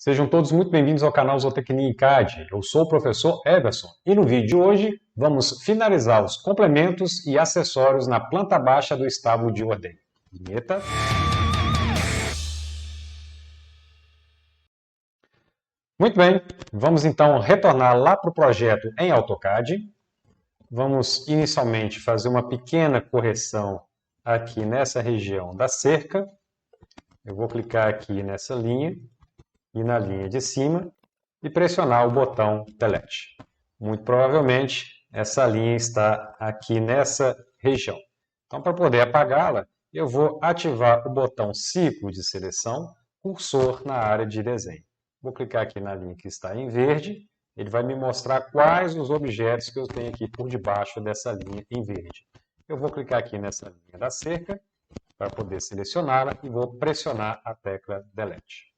Sejam todos muito bem-vindos ao canal Zootecnia em CAD. Eu sou o professor Everson e no vídeo de hoje vamos finalizar os complementos e acessórios na planta baixa do estábulo de ordenha. Vinheta. Muito bem, vamos então retornar lá para o projeto em AutoCAD. Vamos inicialmente fazer uma pequena correção aqui nessa região da cerca. Eu vou clicar aqui nessa linha e na linha de cima e pressionar o botão Delete. Muito provavelmente essa linha está aqui nessa região. Então, para poder apagá-la, eu vou ativar o botão Ciclo de Seleção, Cursor na área de desenho. Vou clicar aqui na linha que está em verde, ele vai me mostrar quais os objetos que eu tenho aqui por debaixo dessa linha em verde. Eu vou clicar aqui nessa linha da cerca para poder selecioná-la e vou pressionar a tecla Delete.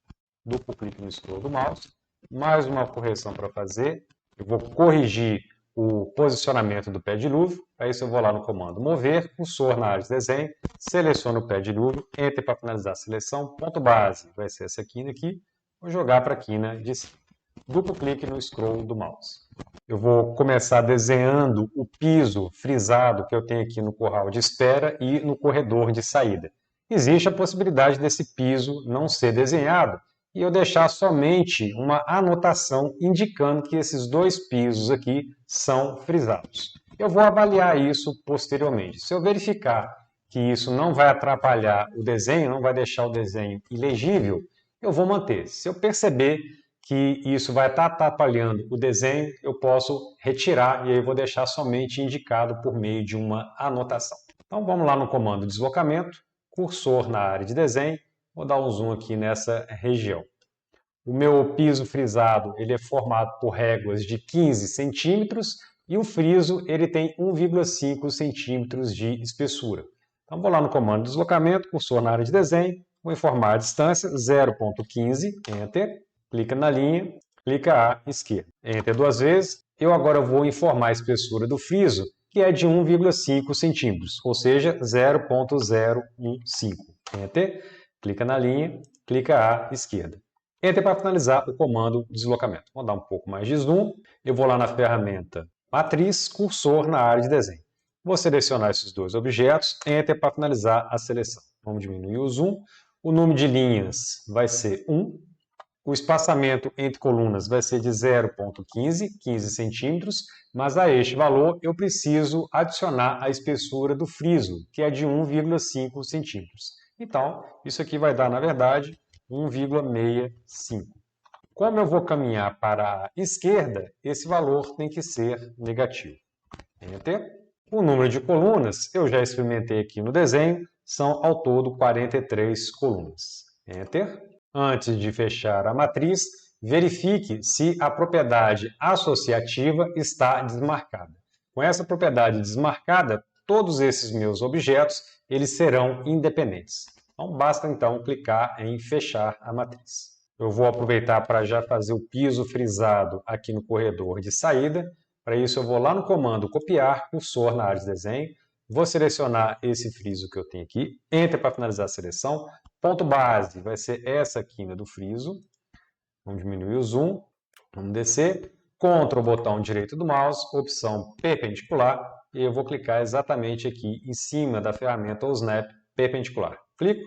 Duplo clique no scroll do mouse, mais uma correção para fazer. Eu vou corrigir o posicionamento do pé dilúvio. Para isso eu vou lá no comando mover, cursor na área de desenho, seleciono o pé dilúvio, enter para finalizar a seleção, ponto base, vai ser essa quina aqui, vou jogar para a quina de cima. Duplo clique no scroll do mouse. Eu vou começar desenhando o piso frisado que eu tenho aqui no curral de espera e no corredor de saída. Existe a possibilidade desse piso não ser desenhado e eu deixar somente uma anotação indicando que esses dois pisos aqui são frisados. Eu vou avaliar isso posteriormente. Se eu verificar que isso não vai atrapalhar o desenho, não vai deixar o desenho ilegível, eu vou manter. Se eu perceber que isso vai estar atrapalhando o desenho, eu posso retirar e aí eu vou deixar somente indicado por meio de uma anotação. Então vamos lá no comando deslocamento, cursor na área de desenho, vou dar um zoom aqui nessa região. O meu piso frisado ele é formado por réguas de 15 centímetros e o friso ele tem 1,5 centímetros de espessura. Então vou lá no comando deslocamento, cursor na área de desenho, vou informar a distância 0,15, Enter, clica na linha, clica à esquerda. Enter duas vezes. Eu agora vou informar a espessura do friso, que é de 1,5 centímetros, ou seja, 0,015. Enter, clica na linha, clica à esquerda. Enter para finalizar o comando deslocamento. Vou dar um pouco mais de zoom. Eu vou lá na ferramenta Matriz, cursor na área de desenho. Vou selecionar esses dois objetos, Enter para finalizar a seleção. Vamos diminuir o zoom. O número de linhas vai ser 1. O espaçamento entre colunas vai ser de 0,15, 15 centímetros, mas a este valor eu preciso adicionar a espessura do friso, que é de 1,5 centímetros. Então, isso aqui vai dar, na verdade, 1,65. Como eu vou caminhar para a esquerda, esse valor tem que ser negativo. Enter. O número de colunas, eu já experimentei aqui no desenho, são ao todo 43 colunas. Enter. Antes de fechar a matriz, verifique se a propriedade associativa está desmarcada. Com essa propriedade desmarcada, todos esses meus objetos eles serão independentes. Então, basta então clicar em fechar a matriz. Eu vou aproveitar para já fazer o piso frisado aqui no corredor de saída. Para isso eu vou lá no comando copiar, cursor na área de desenho, vou selecionar esse friso que eu tenho aqui, Enter para finalizar a seleção, ponto base vai ser essa quina do friso, vamos diminuir o zoom, vamos descer, Ctrl o botão direito do mouse, opção perpendicular, e eu vou clicar exatamente aqui em cima da ferramenta ou Snap perpendicular. Clico,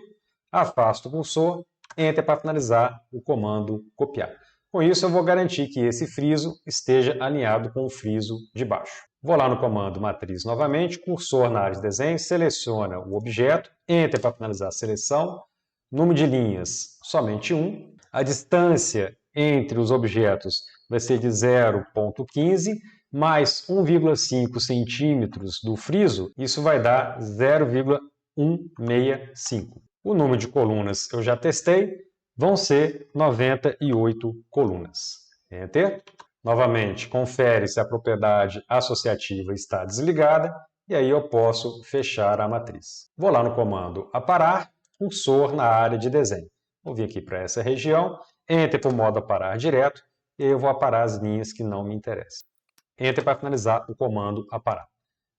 afasto o cursor, Enter para finalizar o comando copiar. Com isso eu vou garantir que esse friso esteja alinhado com o friso de baixo. Vou lá no comando matriz novamente, cursor na área de desenho, seleciona o objeto, Enter para finalizar a seleção, número de linhas somente 1, a distância entre os objetos vai ser de 0,15 mais 1,5 centímetros do friso, isso vai dar 0,165. O número de colunas eu já testei, vão ser 98 colunas. Enter. Novamente, confere se a propriedade associativa está desligada e aí eu posso fechar a matriz. Vou lá no comando aparar, cursor na área de desenho. Vou vir aqui para essa região, Enter para o modo aparar direto e aí eu vou aparar as linhas que não me interessam. Enter para finalizar o comando aparar.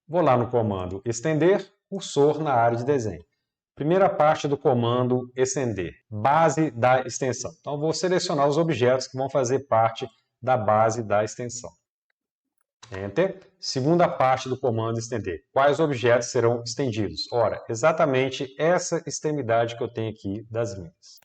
Vou lá no comando estender, cursor na área de desenho. Primeira parte do comando estender, base da extensão. Então, eu vou selecionar os objetos que vão fazer parte da base da extensão. Enter. Segunda parte do comando estender. Quais objetos serão estendidos? Ora, exatamente essa extremidade que eu tenho aqui das linhas.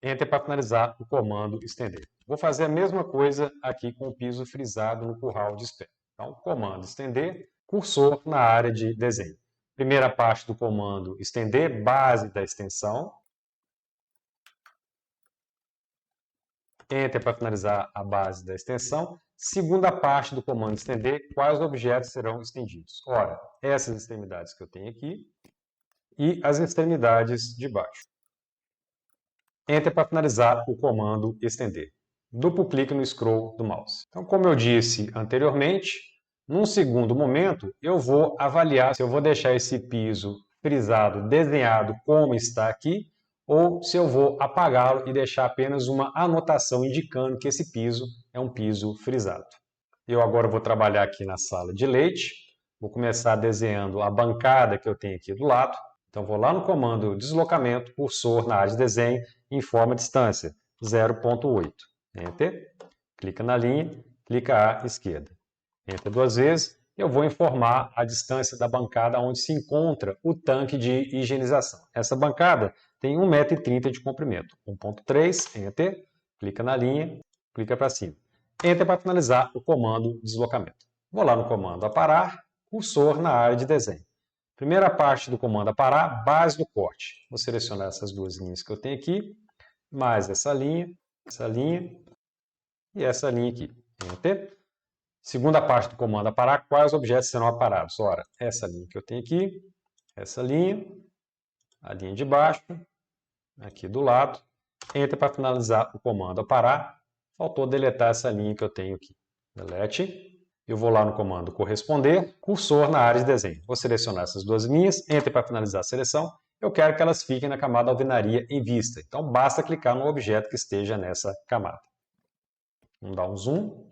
Enter para finalizar o comando estender. Vou fazer a mesma coisa aqui com o piso frisado no curral de espera. Então, comando estender, cursor na área de desenho. Primeira parte do comando estender, base da extensão. Enter para finalizar a base da extensão. Segunda parte do comando estender, quais objetos serão estendidos? Ora, essas extremidades que eu tenho aqui e as extremidades de baixo. Enter para finalizar o comando estender. Duplo clique no scroll do mouse. Então, como eu disse anteriormente, num segundo momento, eu vou avaliar se eu vou deixar esse piso frisado, desenhado como está aqui, ou se eu vou apagá-lo e deixar apenas uma anotação indicando que esse piso é um piso frisado. Eu agora vou trabalhar aqui na sala de leite, vou começar desenhando a bancada que eu tenho aqui do lado. Então, vou lá no comando deslocamento, cursor na área de desenho, informa a distância, 0,8. Enter, clica na linha, clica à esquerda. Enter duas vezes, eu vou informar a distância da bancada onde se encontra o tanque de higienização. Essa bancada tem 1,30 m de comprimento. 1,3, Enter, clica na linha, clica para cima. Enter para finalizar o comando deslocamento. Vou lá no comando aparar, cursor na área de desenho. Primeira parte do comando aparar, base do corte. Vou selecionar essas duas linhas que eu tenho aqui, mais essa linha e essa linha aqui. Enter. Segunda parte do comando aparar, quais objetos serão aparados? Ora, essa linha que eu tenho aqui, essa linha, a linha de baixo, aqui do lado. Enter para finalizar o comando aparar. Faltou deletar essa linha que eu tenho aqui. Delete. Eu vou lá no comando corresponder, cursor na área de desenho. Vou selecionar essas duas linhas, Enter para finalizar a seleção. Eu quero que elas fiquem na camada alvenaria em vista. Então, basta clicar no objeto que esteja nessa camada. Vamos dar um zoom.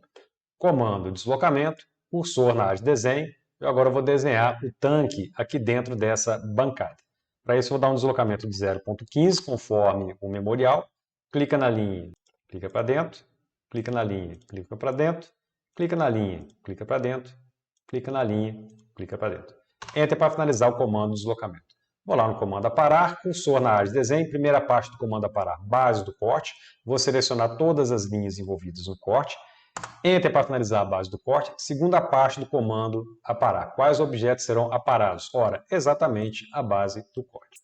Comando deslocamento, cursor na área de desenho. Eu agora vou desenhar o tanque aqui dentro dessa bancada. Para isso, eu vou dar um deslocamento de 0,15, conforme o memorial. Clica na linha, clica para dentro. Clica na linha, clica para dentro. Clica na linha, clica para dentro. Clica na linha, clica para dentro. Enter para finalizar o comando deslocamento. Vou lá no comando aparar, cursor na área de desenho. Primeira parte do comando aparar, base do corte. Vou selecionar todas as linhas envolvidas no corte. Enter para finalizar a base do corte. Segunda parte do comando aparar. Quais objetos serão aparados? Ora, exatamente a base do corte.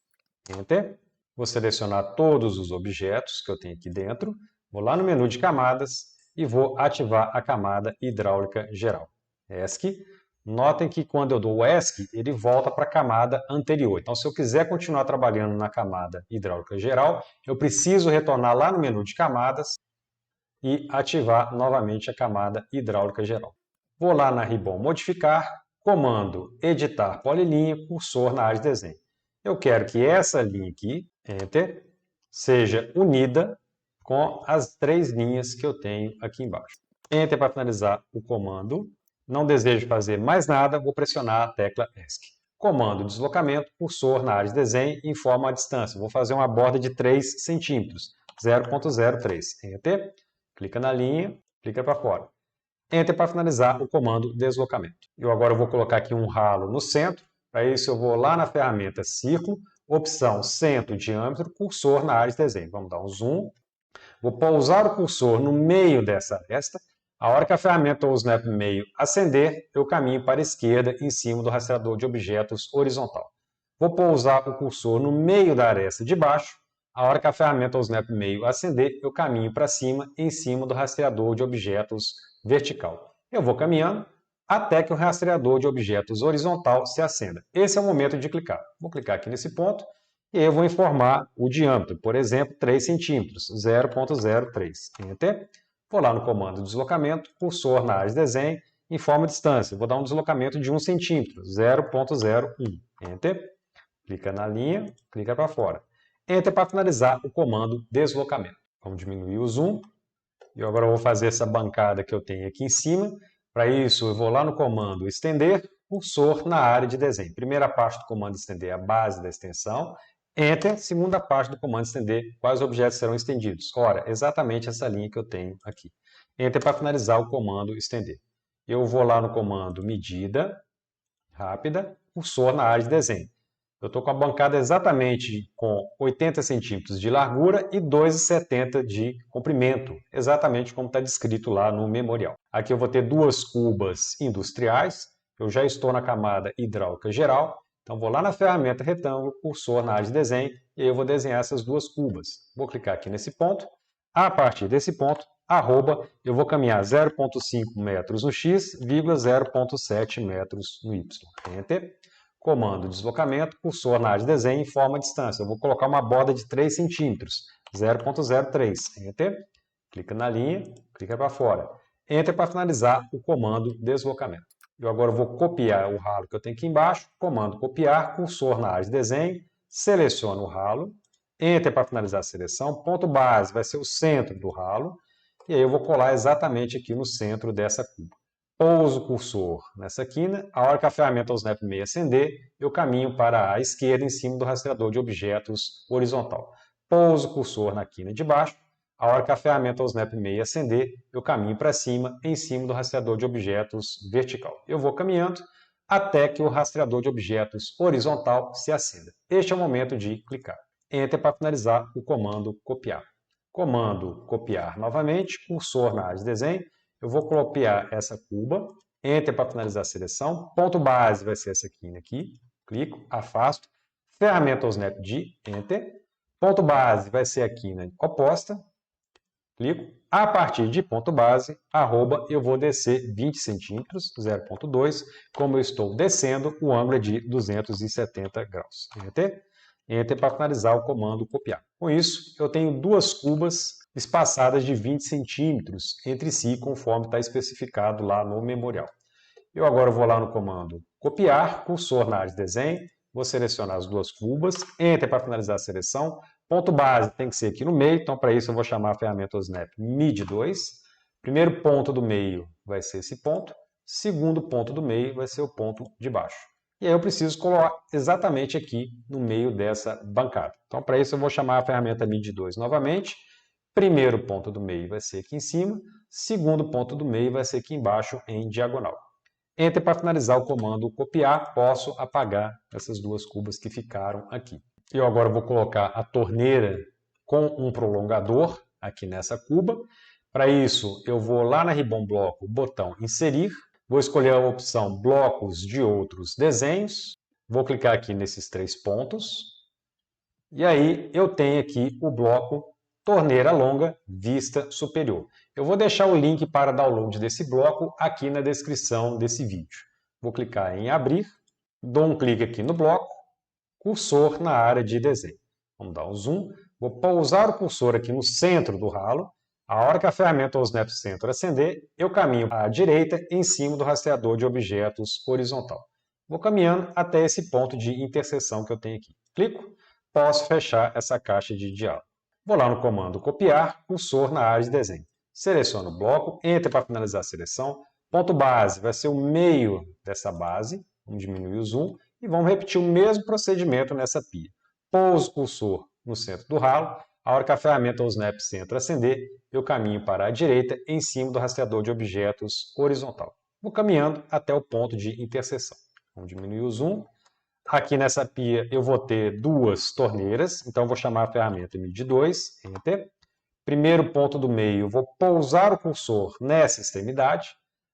Enter. Vou selecionar todos os objetos que eu tenho aqui dentro. Vou lá no menu de camadas e vou ativar a camada hidráulica geral. ESC. Notem que quando eu dou o ESC, ele volta para a camada anterior. Então, se eu quiser continuar trabalhando na camada hidráulica geral, eu preciso retornar lá no menu de camadas e ativar novamente a camada hidráulica geral. Vou lá na Ribbon Modificar, comando Editar Polilinha, cursor na área de desenho. Eu quero que essa linha aqui, Enter, seja unida com as três linhas que eu tenho aqui embaixo. Enter para finalizar o comando. Não desejo fazer mais nada, vou pressionar a tecla ESC. Comando deslocamento, cursor na área de desenho, informa a distância. Vou fazer uma borda de 3 centímetros, 0,03. Enter. Clica na linha, clica para fora. Enter para finalizar o comando deslocamento. Eu agora vou colocar aqui um ralo no centro. Para isso eu vou lá na ferramenta Círculo, opção Centro Diâmetro, cursor na área de desenho. Vamos dar um zoom. Vou pousar o cursor no meio dessa aresta. A hora que a ferramenta ou o snap meio acender, eu caminho para a esquerda em cima do rastreador de objetos horizontal. Vou pousar o cursor no meio da aresta de baixo. A hora que a ferramenta ou o snap meio acender, eu caminho para cima em cima do rastreador de objetos vertical. Eu vou caminhando até que o rastreador de objetos horizontal se acenda. Esse é o momento de clicar. Vou clicar aqui nesse ponto. E eu vou informar o diâmetro, por exemplo, 3 centímetros, 0,03. Enter. Vou lá no comando deslocamento, cursor na área de desenho, informa a distância. Vou dar um deslocamento de 1 centímetro, 0,01. Enter. Clica na linha, clica para fora. Enter para finalizar o comando deslocamento. Vamos diminuir o zoom. E agora eu vou fazer essa bancada que eu tenho aqui em cima. Para isso, eu vou lá no comando estender, cursor na área de desenho. Primeira parte do comando estender a base da extensão, Enter, segunda parte do comando estender, quais objetos serão estendidos. Ora, exatamente essa linha que eu tenho aqui. Enter para finalizar o comando estender. Eu vou lá no comando medida, rápida, cursor na área de desenho. Eu estou com a bancada exatamente com 80 centímetros de largura e 2,70 de comprimento, exatamente como está descrito lá no memorial. Aqui eu vou ter duas cubas industriais, eu já estou na camada hidráulica geral, então vou lá na ferramenta retângulo, cursor na área de desenho, e aí eu vou desenhar essas duas cubas. Vou clicar aqui nesse ponto, a partir desse ponto, arroba, eu vou caminhar 0,5 metros no x, 0,7 metros no y. Enter. Comando deslocamento, cursor na área de desenho, informa a distância. Eu vou colocar uma borda de 3 centímetros, 0,03. Enter. Clica na linha, clica para fora. Enter para finalizar o comando deslocamento. Eu agora vou copiar o ralo que eu tenho aqui embaixo. Comando copiar, cursor na área de desenho, seleciono o ralo. Enter para finalizar a seleção. Ponto base vai ser o centro do ralo. E aí eu vou colar exatamente aqui no centro dessa cuba. Pouso o cursor nessa quina. A hora que a ferramenta Snap Meio acender, eu caminho para a esquerda em cima do rastreador de objetos horizontal. Pouso o cursor na quina de baixo. A hora que a ferramenta Snap Meio acender, eu caminho para cima em cima do rastreador de objetos vertical. Eu vou caminhando até que o rastreador de objetos horizontal se acenda. Este é o momento de clicar. Enter para finalizar o comando copiar. Comando copiar novamente, cursor na área de desenho. Eu vou copiar essa cuba, Enter para finalizar a seleção. Ponto base vai ser essa quina aqui. Clico, afasto. Ferramenta Snap de Enter. Ponto base vai ser a quina oposta. Clico. A partir de ponto base, arroba, eu vou descer 20 centímetros, 0,2. Como eu estou descendo, o ângulo é de 270 graus. Enter. Enter para finalizar o comando copiar. Com isso, eu tenho duas cubas espaçadas de 20 centímetros entre si, conforme está especificado lá no memorial. Eu agora vou lá no comando copiar, cursor na área de desenho, vou selecionar as duas cubas, Enter para finalizar a seleção. Ponto base tem que ser aqui no meio, então para isso eu vou chamar a ferramenta Snap Mid2. Primeiro ponto do meio vai ser esse ponto, segundo ponto do meio vai ser o ponto de baixo. E aí eu preciso colocar exatamente aqui no meio dessa bancada. Então, para isso, eu vou chamar a ferramenta Mid2 novamente. Primeiro ponto do meio vai ser aqui em cima. Segundo ponto do meio vai ser aqui embaixo em diagonal. Enter para finalizar o comando copiar. Posso apagar essas duas cubas que ficaram aqui. Eu agora vou colocar a torneira com um prolongador aqui nessa cuba. Para isso, eu vou lá na Ribbon Bloco, botão inserir. Vou escolher a opção blocos de outros desenhos. Vou clicar aqui nesses três pontos. E aí eu tenho aqui o bloco torneira longa vista superior. Eu vou deixar o link para download desse bloco aqui na descrição desse vídeo. Vou clicar em abrir, dou um clique aqui no bloco, cursor na área de desenho. Vamos dar um zoom. Vou pousar o cursor aqui no centro do ralo. A hora que a ferramenta Snap Center acender, eu caminho à direita em cima do rastreador de objetos horizontal. Vou caminhando até esse ponto de interseção que eu tenho aqui. Clico, posso fechar essa caixa de diálogo. Vou lá no comando copiar, cursor na área de desenho. Seleciono o bloco, Enter para finalizar a seleção. Ponto base vai ser o meio dessa base. Vamos diminuir o zoom e vamos repetir o mesmo procedimento nessa pia. Pouso o cursor no centro do ralo. A hora que a ferramenta Snap Center acender, eu caminho para a direita em cima do rastreador de objetos horizontal. Vou caminhando até o ponto de interseção. Vamos diminuir o zoom. Aqui nessa pia eu vou ter duas torneiras, então vou chamar a ferramenta Mid2, Enter. Primeiro ponto do meio, vou pousar o cursor nessa extremidade.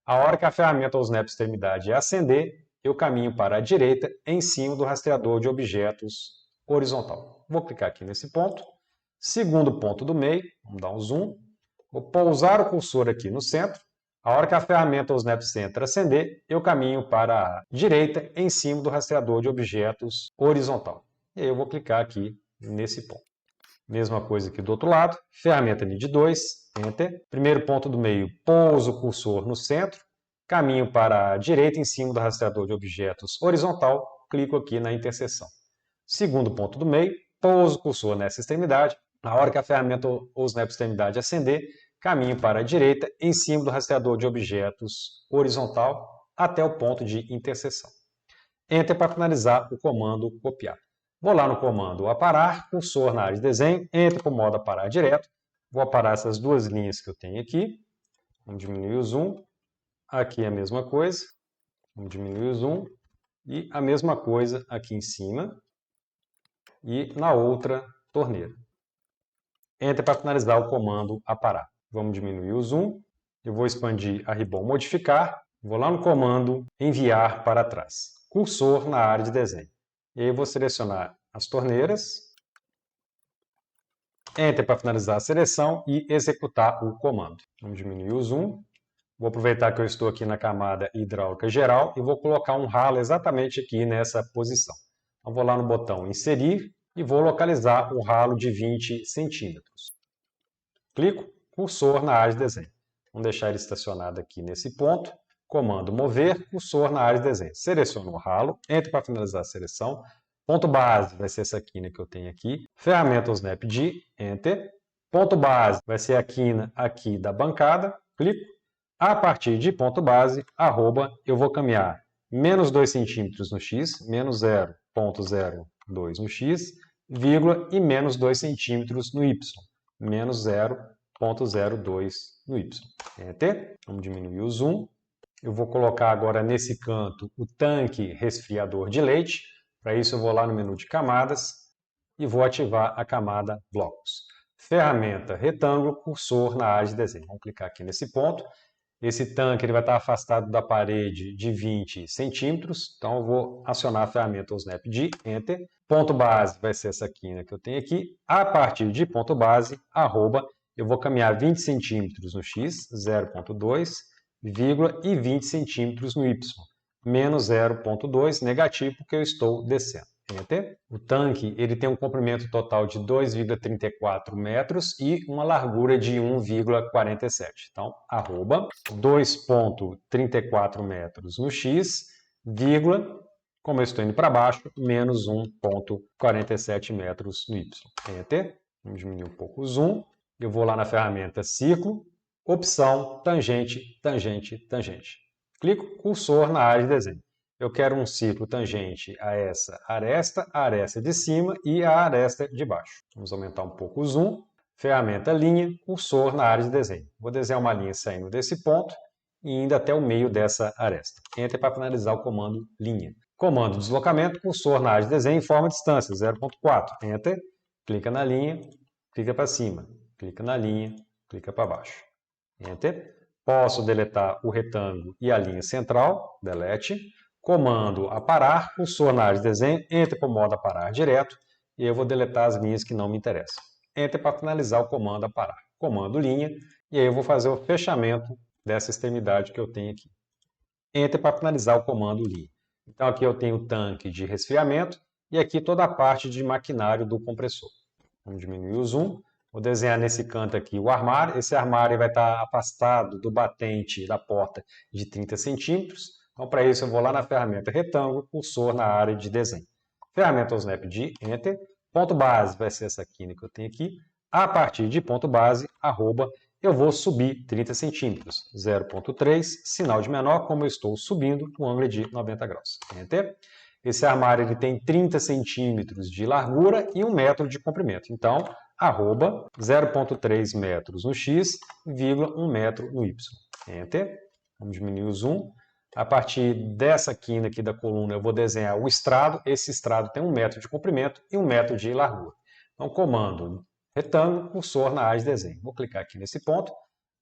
A hora que a ferramenta Snap Extremidade acender, eu caminho para a direita em cima do rastreador de objetos horizontal. Vou clicar aqui nesse ponto. Segundo ponto do meio, vamos dar um zoom. Vou pousar o cursor aqui no centro. A hora que a ferramenta Snap Center acender, eu caminho para a direita em cima do rastreador de objetos horizontal. E aí eu vou clicar aqui nesse ponto. Mesma coisa aqui do outro lado. Ferramenta Mid2, Enter. Primeiro ponto do meio, pouso o cursor no centro. Caminho para a direita em cima do rastreador de objetos horizontal. Clico aqui na interseção. Segundo ponto do meio, pouso o cursor nessa extremidade. Na hora que a ferramenta Snap Extremidade acender, caminho para a direita em cima do rastreador de objetos horizontal. até o ponto de interseção. Enter para finalizar o comando copiar. Vou lá no comando aparar, cursor na área de desenho, Enter para o modo aparar direto. Vou aparar essas duas linhas que eu tenho aqui. Vamos diminuir o zoom. Aqui é a mesma coisa. Vamos diminuir o zoom. E a mesma coisa aqui em cima. E na outra torneira. Enter para finalizar o comando aparar. Vamos diminuir o zoom. Eu vou expandir a ribbon modificar. Vou lá no comando enviar para trás. Cursor na área de desenho. E aí eu vou selecionar as torneiras. Enter para finalizar a seleção e executar o comando. Vamos diminuir o zoom. Vou aproveitar que eu estou aqui na camada hidráulica geral e vou colocar um ralo exatamente aqui nessa posição. Então vou lá no botão inserir e vou localizar o ralo de 20 centímetros. Clico, cursor na área de desenho. Vamos deixar ele estacionado aqui nesse ponto. Comando mover, cursor na área de desenho. Seleciono o ralo, entro para finalizar a seleção. Ponto base vai ser essa quina que eu tenho aqui. Ferramenta Snap-D, Enter. Ponto base vai ser a quina aqui da bancada. Clico. A partir de ponto base, arroba, eu vou caminhar menos 2 centímetros no X, menos 0,02 no X, vírgula e menos 2 centímetros no Y, menos 0,02 no Y. Enter. Vamos diminuir o zoom. Eu vou colocar agora nesse canto o tanque resfriador de leite. Para isso eu vou lá no menu de camadas e vou ativar a camada blocos. Ferramenta retângulo, cursor na área de desenho. Vamos clicar aqui nesse ponto. Esse tanque ele vai estar afastado da parede de 20 centímetros. Então eu vou acionar a ferramenta Snap-D, Enter. Ponto base vai ser essa quina que eu tenho aqui. A partir de ponto base, arroba, eu vou caminhar 20 centímetros no X, 0,2, vírgula e 20 centímetros no Y, menos 0,2, negativo, porque eu estou descendo. Enter. O tanque ele tem um comprimento total de 2,34 metros e uma largura de 1,47. Então, arroba 2,34 metros no X, vírgula, como eu estou indo para baixo, menos 1,47 metros no Y. Enter. Vamos diminuir um pouco o zoom. Eu vou lá na ferramenta ciclo, opção tangente, tangente, tangente. Clico, cursor na área de desenho. Eu quero um ciclo tangente a essa aresta de cima e a aresta de baixo. Vamos aumentar um pouco o zoom. Ferramenta linha, cursor na área de desenho. Vou desenhar uma linha saindo desse ponto e indo até o meio dessa aresta. Enter para finalizar o comando linha. Comando deslocamento, cursor na área de desenho em forma de distância, 0,4. Enter. Clica na linha, clica para cima. Clica na linha, clica para baixo. Enter. Posso deletar o retângulo e a linha central, delete. Comando aparar, cursor na área de desenho, Enter para o modo aparar direto, e eu vou deletar as linhas que não me interessam. Enter para finalizar o comando aparar. Comando linha, e aí eu vou fazer o fechamento dessa extremidade que eu tenho aqui. Enter para finalizar o comando linha. Então aqui eu tenho o tanque de resfriamento, e aqui toda a parte de maquinário do compressor. Vamos diminuir o zoom. Vou desenhar nesse canto aqui o armário. Esse armário vai estar afastado do batente da porta de 30 centímetros. Então, para isso, eu vou lá na ferramenta retângulo, cursor na área de desenho. Ferramenta Snap-D, Enter. Ponto base vai ser essa quina que eu tenho aqui. A partir de ponto base, arroba, eu vou subir 30 centímetros. 0,3, sinal de menor, como eu estou subindo, um ângulo de 90 graus. Enter. Esse armário ele tem 30 centímetros de largura e 1 metro de comprimento. Então, arroba 0,3 metros no X, vírgula 1 metro no Y. Enter. Vamos diminuir o zoom. A partir dessa quina aqui da coluna, eu vou desenhar o estrado. Esse estrado tem 1 metro de comprimento e 1 metro de largura. Então, comando retângulo, cursor na área de desenho. Vou clicar aqui nesse ponto.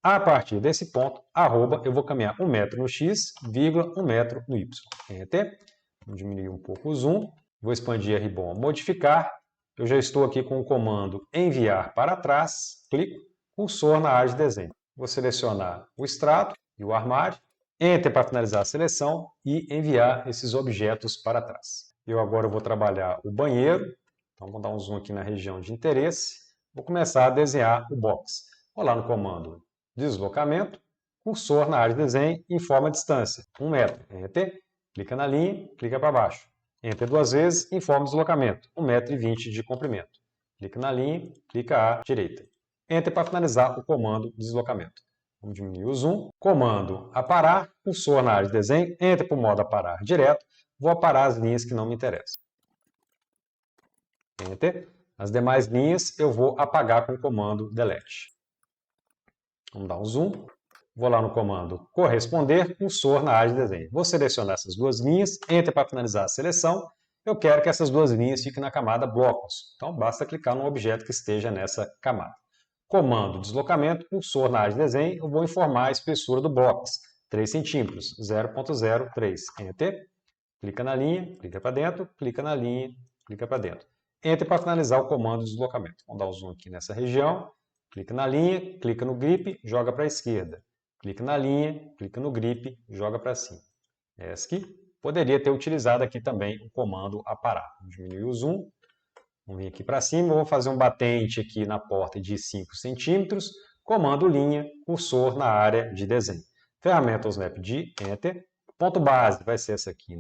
A partir desse ponto, arroba, eu vou caminhar 1 metro no X, vírgula 1 metro no Y. Enter. Vamos diminuir um pouco o zoom. Vou expandir a ribbon modificar. Eu já estou aqui com o comando enviar para trás. Clico, cursor na área de desenho. Vou selecionar o estrado e o armário. Enter para finalizar a seleção e enviar esses objetos para trás. Eu agora vou trabalhar o banheiro. Então, vou dar um zoom aqui na região de interesse. Vou começar a desenhar o box. Vou lá no comando deslocamento, cursor na área de desenho em forma de distância, 1 metro. Enter. Clica na linha, clica para baixo. Enter 2 vezes, informa o deslocamento, 1,20 m de comprimento. Clica na linha, clica à direita. Enter para finalizar o comando deslocamento. Vamos diminuir o zoom. Comando aparar, cursor na área de desenho, entra para o modo aparar direto. Vou aparar as linhas que não me interessam. Enter. As demais linhas eu vou apagar com o comando delete. Vamos dar um zoom. Vou lá no comando corresponder, cursor na área de desenho. Vou selecionar essas duas linhas, enter para finalizar a seleção. Eu quero que essas duas linhas fiquem na camada blocos. Então basta clicar no objeto que esteja nessa camada. Comando deslocamento, cursor na área de desenho, eu vou informar a espessura do blocos, 3 centímetros, 0.03. Enter. Clica na linha, clica para dentro, clica na linha, clica para dentro. Enter para finalizar o comando de deslocamento. Vamos dar um zoom aqui nessa região. Clica na linha, clica no grip, joga para a esquerda. Clica na linha, clica no grip, joga para cima. Essa aqui. Poderia ter utilizado aqui também o comando aparar. Vamos diminuir o zoom. Vamos vir aqui para cima. Vou fazer um batente aqui na porta de 5 centímetros. Comando linha, cursor na área de desenho. Ferramenta Snap-D, Enter. Ponto base vai ser essa aqui.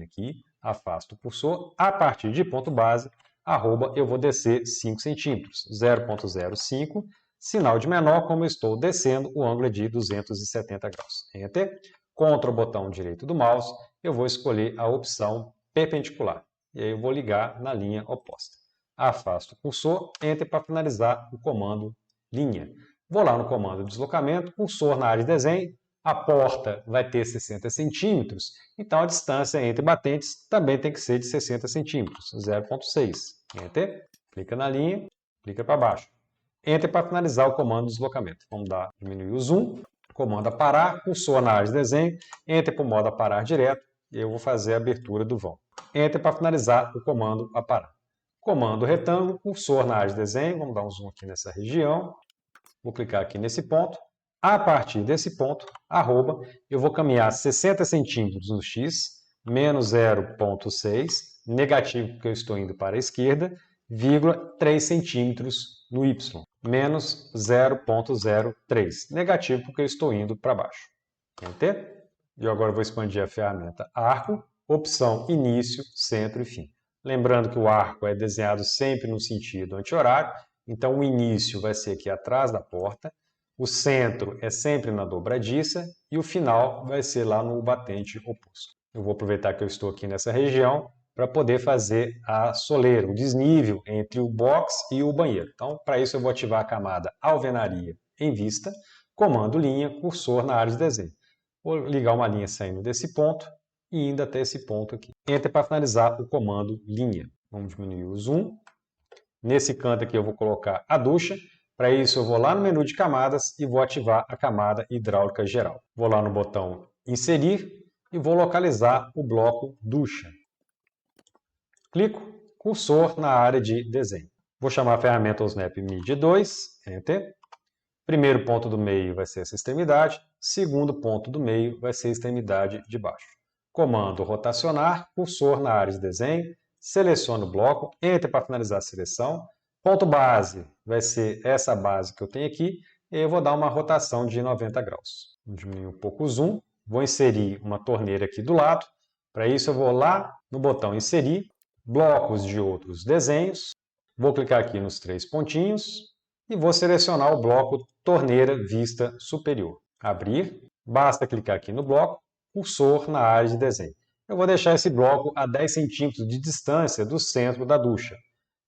Afasto o cursor. A partir de ponto base, arroba, eu vou descer 5 centímetros. 0.05. Sinal de menor, como eu estou descendo, o ângulo é de 270 graus. Enter. Contra o botão direito do mouse, eu vou escolher a opção perpendicular. E aí eu vou ligar na linha oposta. Afasto o cursor, Enter para finalizar o comando linha. Vou lá no comando deslocamento, cursor na área de desenho. A porta vai ter 60 centímetros, então a distância entre batentes também tem que ser de 60 centímetros, 0.6. Enter. Clica na linha, clica para baixo. Enter para finalizar o comando de deslocamento. Vamos diminuir o zoom. Comando aparar, cursor na área de desenho. Enter para o modo aparar direto. E eu vou fazer a abertura do vão. Enter para finalizar o comando aparar. Comando retângulo, cursor na área de desenho. Vamos dar um zoom aqui nessa região. Vou clicar aqui nesse ponto. A partir desse ponto, arroba, eu vou caminhar 60 centímetros no X, menos 0.6, negativo porque eu estou indo para a esquerda, vírgula 3 centímetros no Y, menos 0.03, negativo porque eu estou indo para baixo. Enter. E agora eu vou expandir a ferramenta arco, opção início, centro e fim. Lembrando que o arco é desenhado sempre no sentido anti-horário, então o início vai ser aqui atrás da porta, o centro é sempre na dobradiça e o final vai ser lá no batente oposto. Eu vou aproveitar que eu estou aqui nessa região para poder fazer a soleira, o desnível entre o box e o banheiro. Então, para isso eu vou ativar a camada alvenaria em vista, comando linha, cursor na área de desenho. Vou ligar uma linha saindo desse ponto e indo até esse ponto aqui. Enter para finalizar o comando linha. Vamos diminuir o zoom. Nesse canto aqui eu vou colocar a ducha. Para isso eu vou lá no menu de camadas e vou ativar a camada hidráulica geral. Vou lá no botão inserir e vou localizar o bloco ducha. Clico, cursor na área de desenho. Vou chamar a ferramenta Snap Mid 2, Enter. Primeiro ponto do meio vai ser essa extremidade, segundo ponto do meio vai ser a extremidade de baixo. Comando rotacionar, cursor na área de desenho, seleciono o bloco, Enter para finalizar a seleção. Ponto base vai ser essa base que eu tenho aqui, e eu vou dar uma rotação de 90 graus. Vou diminuir um pouco o zoom, vou inserir uma torneira aqui do lado. Para isso eu vou lá no botão inserir, blocos de outros desenhos, vou clicar aqui nos 3 pontinhos e vou selecionar o bloco torneira vista superior. Abrir, basta clicar aqui no bloco, cursor na área de desenho. Eu vou deixar esse bloco a 10 centímetros de distância do centro da ducha.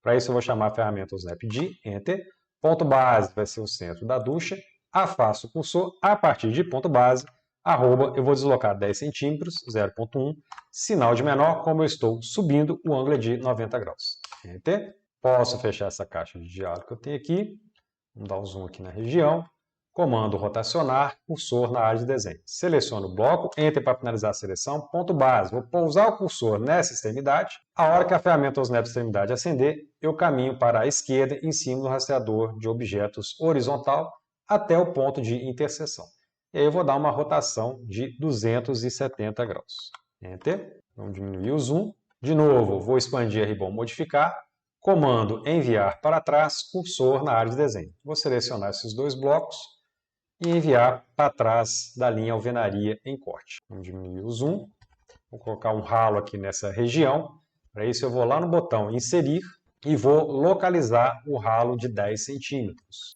Para isso eu vou chamar a ferramenta Snap-D, Enter. Ponto base vai ser o centro da ducha. Afasto o cursor a partir de ponto base. Arroba, eu vou deslocar 10 centímetros, 0.1. Sinal de menor, como eu estou subindo, o ângulo é de 90 graus. Enter. Posso fechar essa caixa de diálogo que eu tenho aqui. Vamos dar um zoom aqui na região. Comando rotacionar, cursor na área de desenho. Seleciono o bloco, Enter para finalizar a seleção, ponto base. Vou pousar o cursor nessa extremidade. A hora que a ferramenta Snap extremidade acender, eu caminho para a esquerda em cima do rastreador de objetos horizontal até o ponto de interseção. E aí eu vou dar uma rotação de 270 graus. Enter. Vamos diminuir o zoom. De novo, vou expandir a ribbon modificar. Comando enviar para trás, cursor na área de desenho. Vou selecionar esses dois blocos e enviar para trás da linha alvenaria em corte. Vamos diminuir o zoom. Vou colocar um ralo aqui nessa região. Para isso eu vou lá no botão inserir e vou localizar o ralo de 10 centímetros.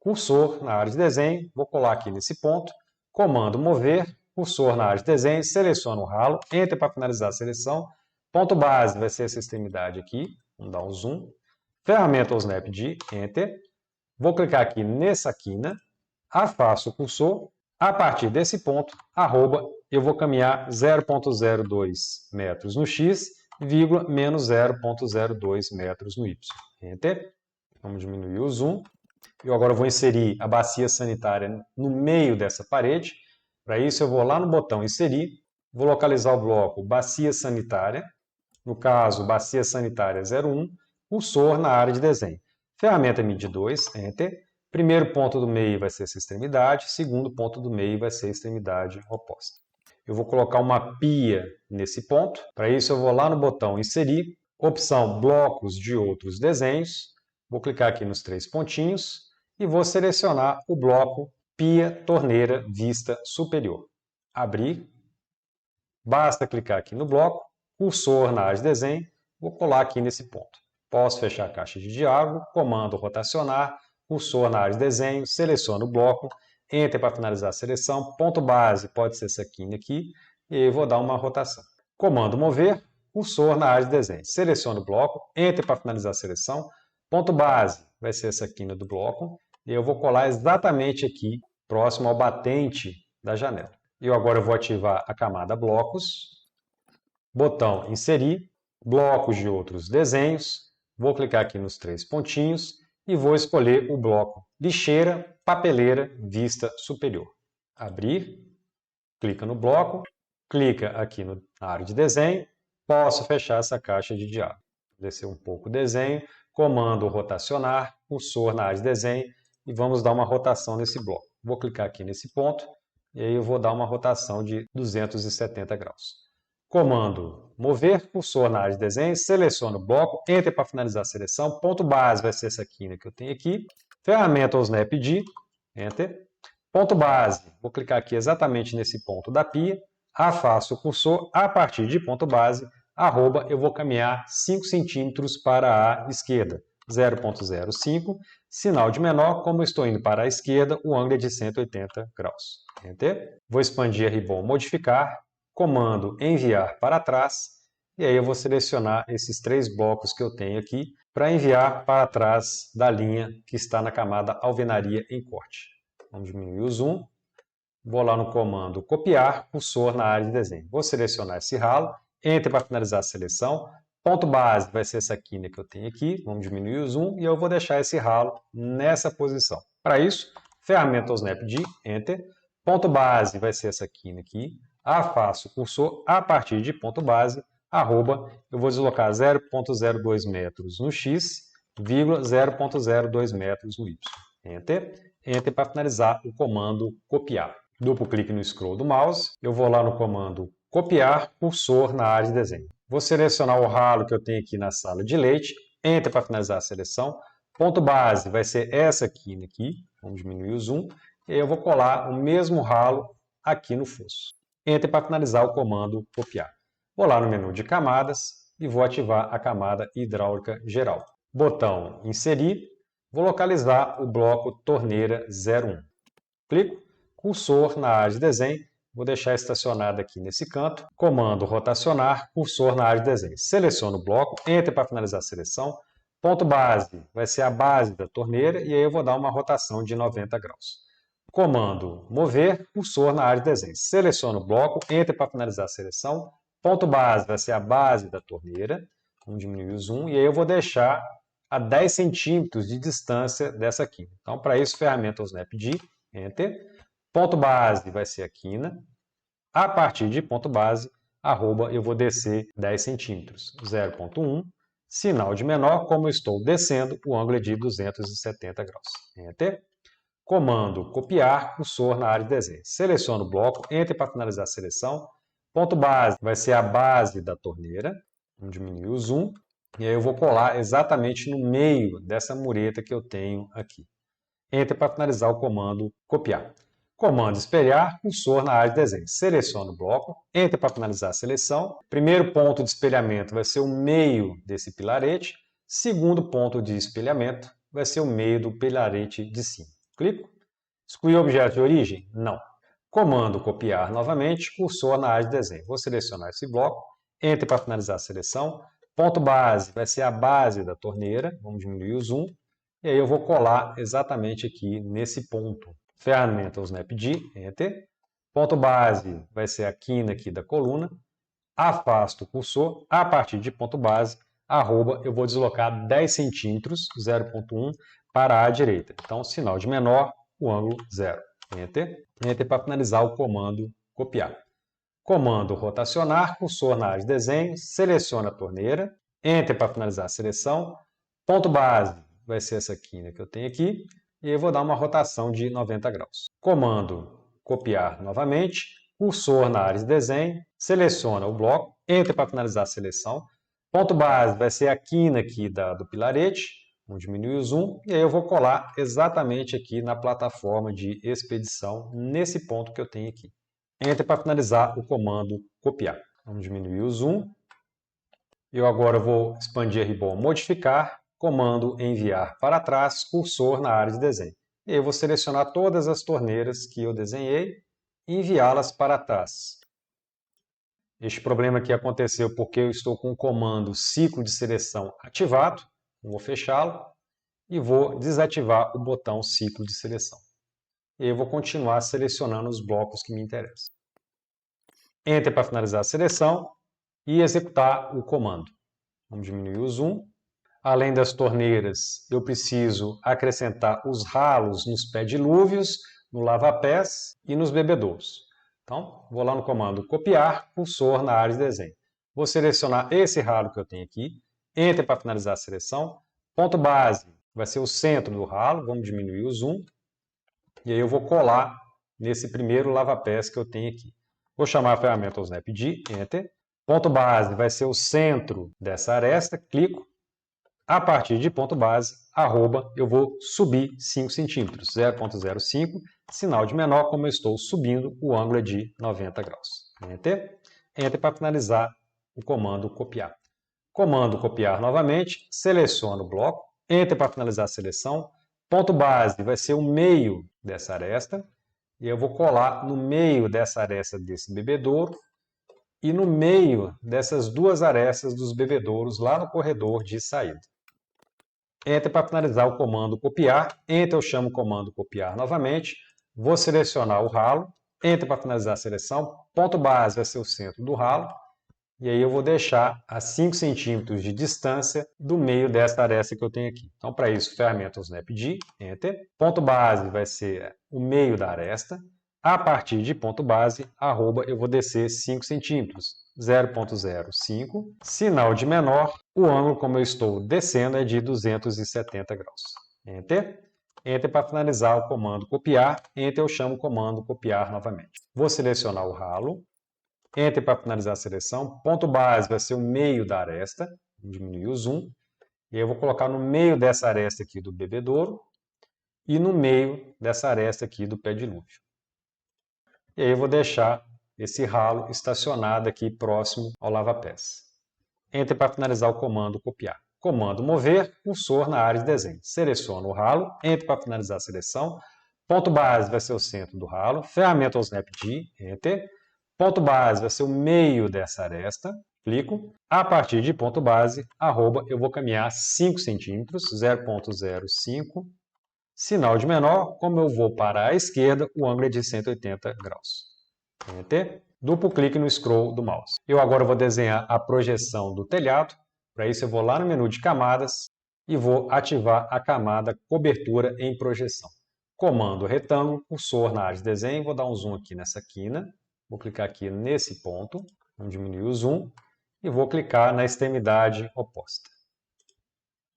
cursor na área de desenho, vou colar aqui nesse ponto, comando mover, cursor na área de desenho, seleciono o ralo, Enter para finalizar a seleção, ponto base vai ser essa extremidade aqui, vamos dar um zoom, ferramenta ou snap de Enter, vou clicar aqui nessa quina, afasto o cursor, a partir desse ponto, arroba, eu vou caminhar 0,02 metros no X, vírgula, menos 0,02 metros no Y. Enter. Vamos diminuir o zoom. Eu agora vou inserir a bacia sanitária no meio dessa parede. Para isso, eu vou lá no botão Inserir, vou localizar o bloco Bacia Sanitária, no caso, Bacia Sanitária 01, cursor na área de desenho. Ferramenta MIDI 2, Enter. Primeiro ponto do meio vai ser essa extremidade, segundo ponto do meio vai ser a extremidade oposta. Eu vou colocar uma pia nesse ponto. Para isso, eu vou lá no botão Inserir, opção Blocos de outros desenhos. Vou clicar aqui nos 3 pontinhos e vou selecionar o bloco Pia Torneira Vista Superior. Abrir. Basta clicar aqui no bloco, cursor na área de desenho, vou colar aqui nesse ponto. Posso fechar a caixa de diálogo, comando rotacionar, cursor na área de desenho, seleciono o bloco, Enter para finalizar a seleção, ponto base pode ser essa quina aqui, e aí eu vou dar uma rotação. Comando mover, cursor na área de desenho, seleciono o bloco, Enter para finalizar a seleção, ponto base vai ser essa quina do bloco, e eu vou colar exatamente aqui, próximo ao batente da janela. Eu agora vou ativar a camada blocos, botão inserir, blocos de outros desenhos, vou clicar aqui nos 3 pontinhos e vou escolher o bloco lixeira, papeleira, vista superior. Abrir, clica no bloco, clica aqui na área de desenho, posso fechar essa caixa de diálogo. Descer um pouco o desenho, comando rotacionar, cursor na área de desenho e vamos dar uma rotação nesse bloco. Vou clicar aqui nesse ponto e aí eu vou dar uma rotação de 270 graus. Comando mover, cursor na área de desenho, seleciono o bloco, Enter para finalizar a seleção, ponto base vai ser essa quina que eu tenho aqui, ferramenta ou snap de, Enter, ponto base, vou clicar aqui exatamente nesse ponto da pia, afasto o cursor, a partir de ponto base, arroba, eu vou caminhar 5 centímetros para a esquerda, 0,05, sinal de menor, como eu estou indo para a esquerda, o ângulo é de 180 graus. Enter. Vou expandir a ribbon modificar, comando enviar para trás, e aí eu vou selecionar esses 3 blocos que eu tenho aqui para enviar para trás da linha que está na camada alvenaria em corte. Vamos diminuir o zoom, vou lá no comando copiar, cursor na área de desenho. Vou selecionar esse ralo, Enter para finalizar a seleção, ponto base vai ser essa quina que eu tenho aqui, vamos diminuir o zoom e eu vou deixar esse ralo nessa posição. Para isso, ferramenta ou snap de Enter, ponto base vai ser essa quina aqui, afasto o cursor a partir de ponto base, arroba, eu vou deslocar 0,02 metros no X, vírgula 0,02 metros no Y. Enter. Enter para finalizar o comando copiar. Duplo clique no scroll do mouse, eu vou lá no comando copiar, cursor na área de desenho. Vou selecionar o ralo que eu tenho aqui na sala de leite, Enter para finalizar a seleção, ponto base vai ser essa quina aqui, vamos diminuir o zoom, e eu vou colar o mesmo ralo aqui no fosso. Enter para finalizar o comando copiar. Vou lá no menu de camadas e vou ativar a camada hidráulica geral. Botão inserir, vou localizar o bloco torneira 01. Clico, cursor na área de desenho, vou deixar estacionado aqui nesse canto, comando rotacionar, cursor na área de desenho. Seleciono o bloco, Enter para finalizar a seleção, ponto base vai ser a base da torneira e aí eu vou dar uma rotação de 90 graus. Comando mover, cursor na área de desenho. Seleciono o bloco, Enter para finalizar a seleção, ponto base vai ser a base da torneira, vamos diminuir o zoom e aí eu vou deixar a 10 centímetros de distância dessa quina. Então, para isso, ferramenta snap de Enter, ponto base vai ser a quina, a partir de ponto base, arroba, eu vou descer 10 centímetros, 0,1, sinal de menor, como eu estou descendo, o ângulo é de 270 graus. Enter. Comando copiar, cursor na área de desenho. Seleciono o bloco, Enter para finalizar a seleção, ponto base vai ser a base da torneira, vamos diminuir o zoom, e aí eu vou colar exatamente no meio dessa mureta que eu tenho aqui. Enter para finalizar o comando copiar. Comando espelhar, cursor na área de desenho. Seleciono o bloco, Enter para finalizar a seleção. Primeiro ponto de espelhamento vai ser o meio desse pilarete. Segundo ponto de espelhamento vai ser o meio do pilarete de cima. Clico. Excluir objeto de origem? Não. Comando copiar novamente, cursor na área de desenho. Vou selecionar esse bloco, Enter para finalizar a seleção. Ponto base vai ser a base da torneira, vamos diminuir o zoom. E aí eu vou colar exatamente aqui nesse ponto. Ferramenta, o Snap-D, Enter. Ponto base vai ser a quina aqui da coluna. Afasto o cursor, a partir de ponto base, arroba, eu vou deslocar 10 centímetros, 0,1, para a direita. Então, sinal de menor, o ângulo 0. Enter. Enter para finalizar o comando copiar. Comando rotacionar, cursor na área de desenho, seleciona a torneira, Enter para finalizar a seleção, ponto base vai ser essa quina que eu tenho aqui, e eu vou dar uma rotação de 90 graus. Comando copiar novamente, cursor na área de desenho, seleciona o bloco, Enter para finalizar a seleção, ponto base vai ser a quina aqui do pilarete, vamos diminuir o zoom, e aí eu vou colar exatamente aqui na plataforma de expedição, nesse ponto que eu tenho aqui. Enter para finalizar o comando copiar. Vamos diminuir o zoom. Eu agora vou expandir a ribbon modificar, comando enviar para trás, cursor na área de desenho. E eu vou selecionar todas as torneiras que eu desenhei e enviá-las para trás. Este problema aqui aconteceu porque eu estou com o comando ciclo de seleção ativado. Vou fechá-lo e vou desativar o botão ciclo de seleção. E eu vou continuar selecionando os blocos que me interessam. Enter para finalizar a seleção e executar o comando. Vamos diminuir o zoom. Além das torneiras, eu preciso acrescentar os ralos nos pé-dilúvios, no lava-pés e nos bebedouros. Então, vou lá no comando copiar, cursor na área de desenho. Vou selecionar esse ralo que eu tenho aqui, Enter para finalizar a seleção, ponto base vai ser o centro do ralo, vamos diminuir o zoom, e aí eu vou colar nesse primeiro lava-pés que eu tenho aqui. Vou chamar a ferramenta Snap-D, Enter, ponto base vai ser o centro dessa aresta, clico, a partir de ponto base, arroba, eu vou subir 5 centímetros, 0,05, sinal de menor, como eu estou subindo, o ângulo é de 90 graus. Enter. Enter para finalizar o comando copiar. Comando copiar novamente, seleciono o bloco, Enter para finalizar a seleção, ponto base vai ser o meio dessa aresta, e eu vou colar no meio dessa aresta desse bebedouro, e no meio dessas duas arestas dos bebedouros lá no corredor de saída. Enter para finalizar o comando copiar, Enter eu chamo o comando copiar novamente, vou selecionar o ralo, Enter para finalizar a seleção, ponto base vai ser o centro do ralo, e aí eu vou deixar a 5 centímetros de distância do meio dessa aresta que eu tenho aqui. Então, para isso, ferramenta Snap-D, Enter, ponto base vai ser o meio da aresta, a partir de ponto base, arroba, eu vou descer 5 centímetros, 0,05, sinal de menor, o ângulo como eu estou descendo é de 270 graus. Enter. Enter para finalizar o comando copiar, Enter eu chamo o comando copiar novamente. Vou selecionar o ralo, Enter para finalizar a seleção, ponto base vai ser o meio da aresta, diminuir o zoom, e eu vou colocar no meio dessa aresta aqui do bebedouro e no meio dessa aresta aqui do pé-dilúvio. E aí eu vou deixar esse ralo estacionado aqui próximo ao lava-pés. Enter para finalizar o comando copiar. Comando mover, cursor na área de desenho. Seleciono o ralo, Enter para finalizar a seleção. Ponto base vai ser o centro do ralo. Ferramenta Snap-D, Enter. Ponto base vai ser o meio dessa aresta. Clico. A partir de ponto base, arroba, eu vou caminhar 5 centímetros, 0,05. Sinal de menor, como eu vou para a esquerda, o ângulo é de 180 graus. Enter. Duplo clique no scroll do mouse. Eu agora vou desenhar a projeção do telhado. Para isso eu vou lá no menu de camadas e vou ativar a camada cobertura em projeção. Comando retângulo, cursor na área de desenho, vou dar um zoom aqui nessa quina. Vou clicar aqui nesse ponto, vamos diminuir o zoom e vou clicar na extremidade oposta.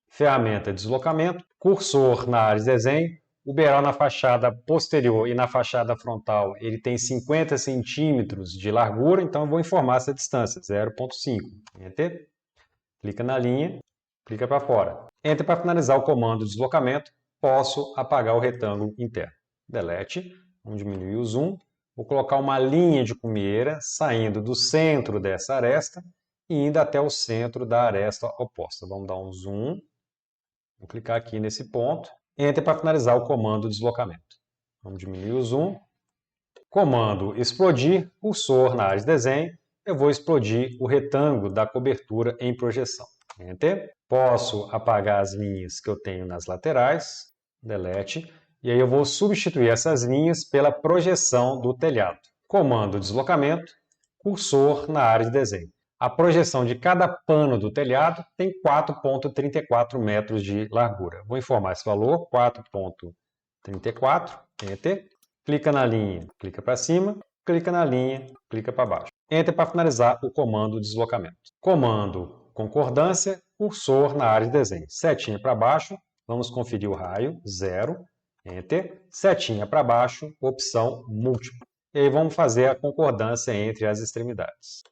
Ferramenta deslocamento, cursor na área de desenho, o beiral na fachada posterior e na fachada frontal ele tem 50 centímetros de largura, então eu vou informar essa distância, 0,5. Enter, clica na linha, clica para fora. Enter para finalizar o comando deslocamento, posso apagar o retângulo interno. Delete, vamos diminuir o zoom, vou colocar uma linha de cumieira saindo do centro dessa aresta e indo até o centro da aresta oposta. Vamos dar um zoom. Vou clicar aqui nesse ponto Enter para finalizar o comando deslocamento. Vamos diminuir o zoom. Comando explodir, cursor na área de desenho, eu vou explodir o retângulo da cobertura em projeção. Enter. Posso apagar as linhas que eu tenho nas laterais, delete, e aí eu vou substituir essas linhas pela projeção do telhado. Comando deslocamento, cursor na área de desenho. A projeção de cada pano do telhado tem 4,34 metros de largura. Vou informar esse valor, 4,34, Enter. Clica na linha, clica para cima, clica na linha, clica para baixo. Enter para finalizar o comando deslocamento. Comando concordância, cursor na área de desenho. Setinha para baixo, vamos conferir o raio, 0, Enter. Setinha para baixo, opção múltiplo. E aí vamos fazer a concordância entre as extremidades.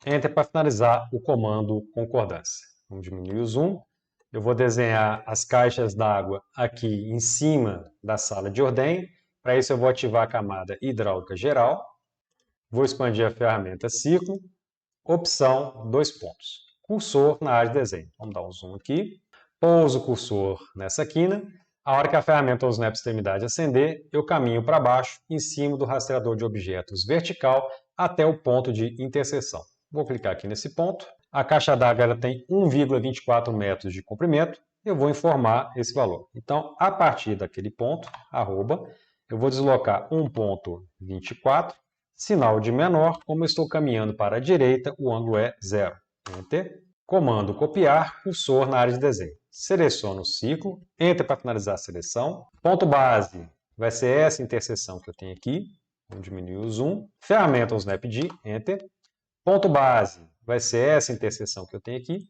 Enter para finalizar o comando concordância. Vamos diminuir o zoom. Eu vou desenhar as caixas d'água aqui em cima da sala de ordenho. Para isso eu vou ativar a camada hidráulica geral. Vou expandir a ferramenta ciclo. Opção, 2 pontos. Cursor na área de desenho. Vamos dar um zoom aqui. Pouso o cursor nessa quina. A hora que a ferramenta ou snap extremidade acender, eu caminho para baixo, em cima do rastreador de objetos vertical, até o ponto de interseção. Vou clicar aqui nesse ponto. A caixa d'água tem 1,24 metros de comprimento. Eu vou informar esse valor. Então, a partir daquele ponto, arroba, eu vou deslocar 1,24. Sinal de menor, como eu estou caminhando para a direita, o ângulo é 0. Enter. Comando copiar, cursor na área de desenho. Seleciono o ciclo, Enter para finalizar a seleção. Ponto base vai ser essa interseção que eu tenho aqui. Vamos diminuir o zoom. Ferramenta ou Snap-D, Enter. Ponto base vai ser essa interseção que eu tenho aqui.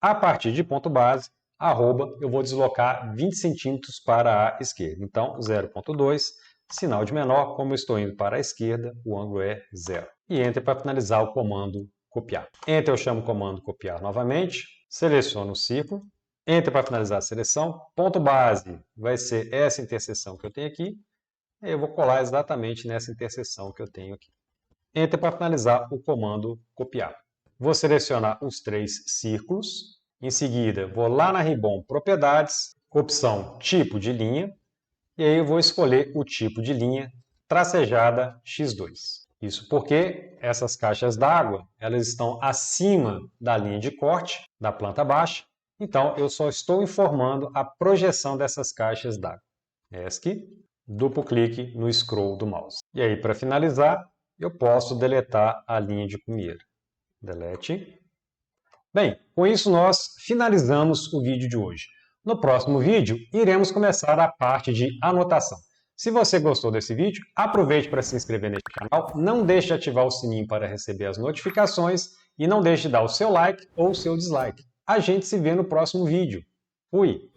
A partir de ponto base, arroba, eu vou deslocar 20 centímetros para a esquerda. Então, 0,2, sinal de menor, como eu estou indo para a esquerda, o ângulo é 0. E Enter para finalizar o comando copiar. Enter eu chamo o comando copiar novamente, seleciono o ciclo, Enter para finalizar a seleção, ponto base vai ser essa interseção que eu tenho aqui, e eu vou colar exatamente nessa interseção que eu tenho aqui. Enter para finalizar o comando copiar. Vou selecionar os 3 círculos, em seguida vou lá na Ribbon Propriedades, opção Tipo de linha, e aí eu vou escolher o tipo de linha tracejada X2. Isso porque essas caixas d'água elas estão acima da linha de corte da planta baixa, então eu só estou informando a projeção dessas caixas d'água. ESC, duplo clique no scroll do mouse. E aí, para finalizar, eu posso deletar a linha de cumieira. Delete. Bem, com isso nós finalizamos o vídeo de hoje. No próximo vídeo, iremos começar a parte de anotação. Se você gostou desse vídeo, aproveite para se inscrever neste canal, não deixe de ativar o sininho para receber as notificações e não deixe de dar o seu like ou o seu dislike. A gente se vê no próximo vídeo. Fui!